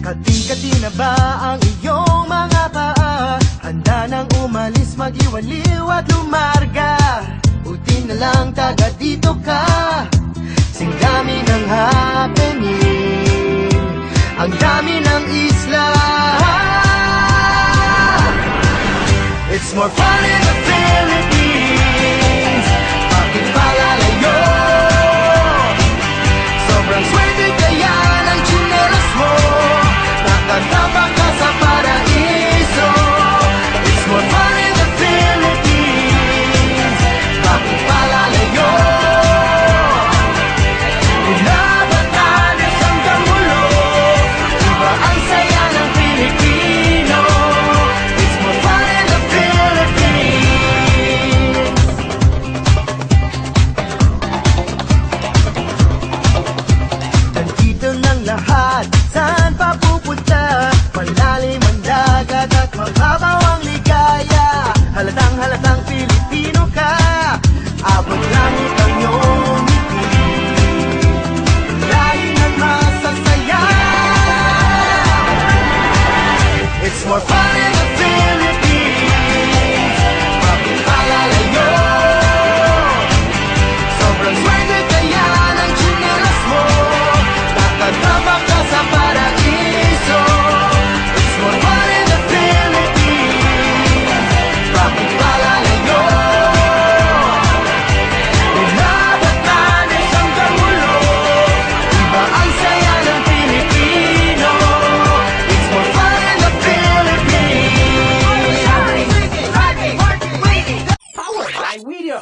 Kati-kati na ba ang iyong mga paa? Handa nang umalis, mag-iwaliw at lumarga. Buti na lang taga dito ka, singdami ng happening, ang dami ng isla. It's more fun in the Philippines. Bakit palalayo? Sobrang swerte kaya ng tsinelas mo, nakatapang ka sa paraiso. It's more fun in the Philippines. Bakit palalayo? Mula Batanes hanggang Mulo, iba ang saya ng Pilipino. It's more fun in the Philippines. Nandito ng lahat, saan pa pupunta? Malalim ang dagat at mababaw ang ligaya. Halatang Pilipino ka, abot langit ang iyong ngiti. Lahi ng masasaya. It's more fun in the Philippines. Bakit palalayo? Sobrang swerte kaya ng tsinelas mo, nakatapang ka sa paraiso. It's more fun in the Philippines. Bakit palalayo? Mula Batanes hanggang Mulo, iba ang saya ng Pilipino. It's more fun in the Philippines. Powered by Video.